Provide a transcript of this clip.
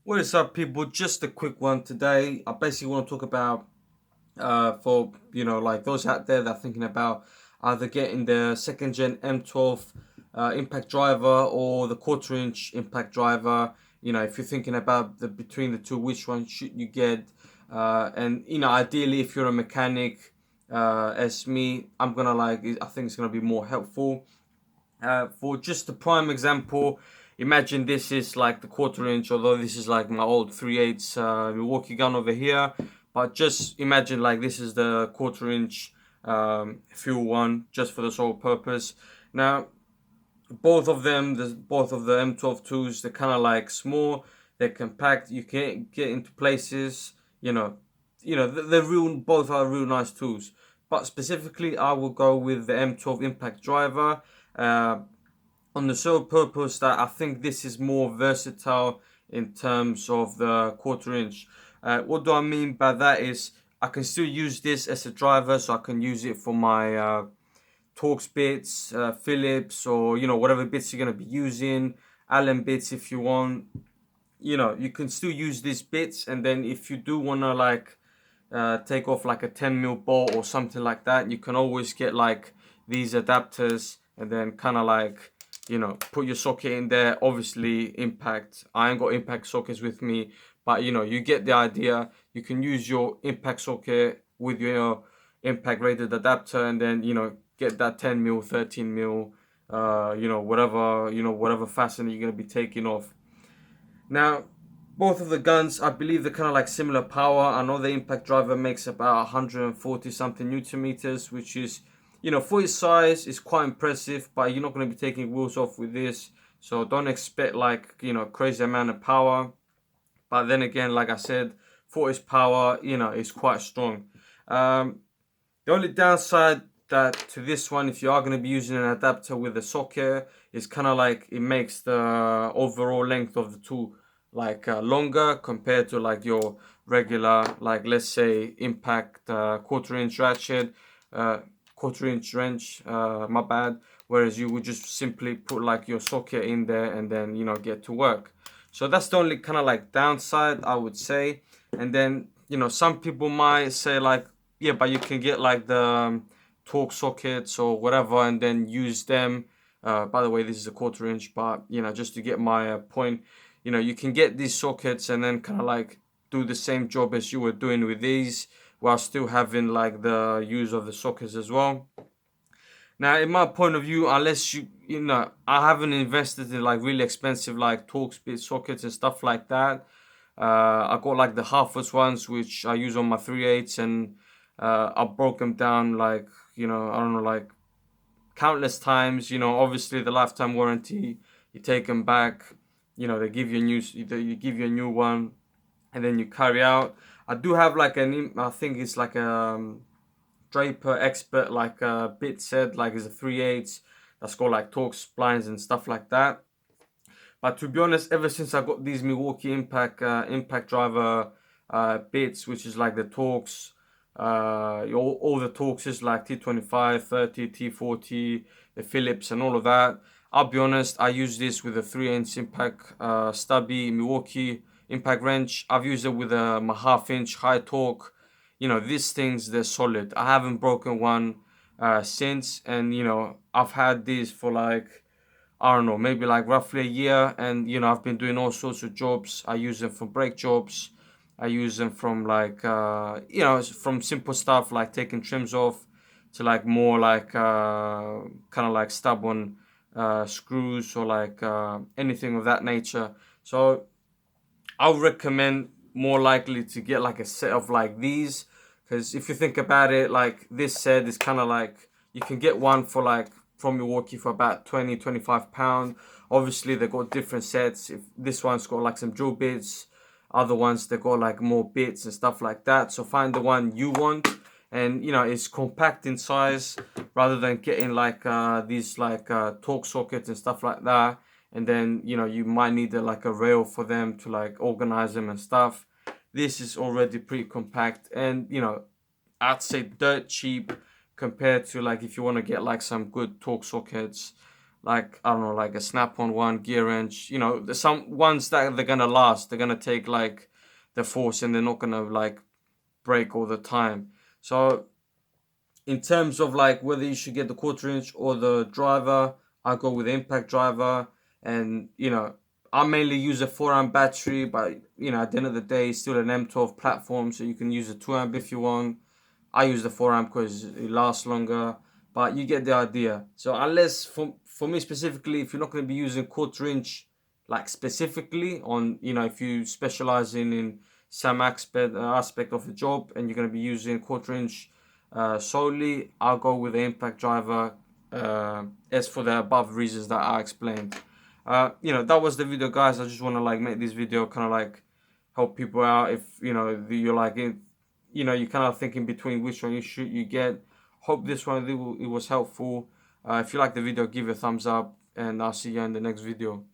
What is up, people? Just a quick one today. I basically want to talk about for like those out there that are thinking about either getting the second gen M12 impact driver or the quarter-inch impact driver. If you're thinking about the between the two, which one should you get? And ideally, if you're a mechanic, as me, I think it's gonna be more helpful. For just a prime example, imagine this is like the quarter-inch, although this is like my old 3/8 Milwaukee gun over here. But just imagine like this is the quarter-inch fuel one, just for the sole purpose. Now, both of the M12 2s, they're kind of like small, they're compact. You can get into places. They're real. Both are real nice tools. But specifically, I will go with the M12 Impact Driver. Uh, on the sole purpose that I think this is more versatile in terms of the quarter-inch. What do I mean by that is I can still use this as a driver, so I can use it for my Torx bits, Phillips, or whatever bits you're gonna be using, Allen bits if you want. You can still use these bits, and then if you do wanna like take off like a 10mm bolt or something like that, you can always get like these adapters and then kind of like put your socket in there. Obviously impact, I ain't got impact sockets with me, but you get the idea. You can use your impact socket with your impact rated adapter, and then get that 10mm, 13mm, whatever fastener you're going to be taking off. Now, both of the guns, I believe they're kind of like similar power. I know the impact driver makes about 140 something newton meters, which is, for its size, is quite impressive, but you're not going to be taking wheels off with this. So don't expect like, crazy amount of power. But then again, like I said, for its power, it's quite strong. The only downside that to this one, if you are going to be using an adapter with a socket, is kind of like it makes the overall length of the tool like longer compared to like your regular, like let's say impact quarter-inch ratchet, quarter-inch wrench, my bad. Whereas you would just simply put like your socket in there and then get to work. So that's the only kind of like downside I would say. And then some people might say like, yeah, but you can get like the Torx sockets or whatever and then use them. By the way, this is a quarter-inch, but just to get my point, you can get these sockets and then kind of like do the same job as you were doing with these while still having like the use of the sockets as well. Now, in my point of view, unless I haven't invested in like really expensive like Torx bit sockets and stuff like that. I got like the half-ounce ones which I use on my 3/8, and I broke them down like I don't know, like countless times. Obviously the lifetime warranty, you take them back. They give you a new one, and then you carry out. I do have like I think it's like a Draper Expert, like a bit said, like it's a 3/8 that's got like Torx splines and stuff like that. But to be honest, ever since I got these Milwaukee Impact Driver bits, which is like the Torx, all the Torxes like T25, 30, T40, the Phillips, and all of that. I'll be honest, I use this with a 3/8 impact stubby Milwaukee impact wrench. I've used it with my half-inch high torque. These things, they're solid. I haven't broken one since, and I've had these for like, I don't know, maybe like roughly a year, and I've been doing all sorts of jobs. I use them for brake jobs. I use them from like from simple stuff like taking trims off to like more like kind of like stubborn screws or like anything of that nature. So I would recommend more likely to get like a set of like these, because if you think about it, like this set is kind of like you can get one for like from Milwaukee for about 20-25 pounds. Obviously they got different sets. If this one's got like some drill bits, other ones they got like more bits and stuff like that. So find the one you want, and it's compact in size rather than getting like these like Torx sockets and stuff like that. And then you might need like a rail for them to like organize them and stuff. This is already pretty compact, and I'd say dirt cheap compared to like if you want to get like some good Torx sockets, like, I don't know, like a snap-on one, gear wrench. You know, there's some ones that they're gonna last. They're gonna take like the force, and they're not gonna like break all the time. So in terms of like whether you should get the 1/4 inch or the driver, I go with the impact driver. And you know, I mainly use a 4 amp battery, but you know, at the end of the day, it's still an M12 platform, so you can use a 2 amp if you want. I use the 4 amp because it lasts longer, but you get the idea. So unless for me specifically, if you're not going to be using 1/4 inch like specifically on, you know, if you specialize in some aspect of the job and you're going to be using 1/4 inch solely, I'll go with the impact driver, as for the above reasons that I explained. You know, that was the video, guys. I just want to like make this video kind of like help people out. If you know you're like you know, you're kind of thinking between which one you get. Hope this one it was helpful. If you like the video, give it a thumbs up, and I'll see you in the next video.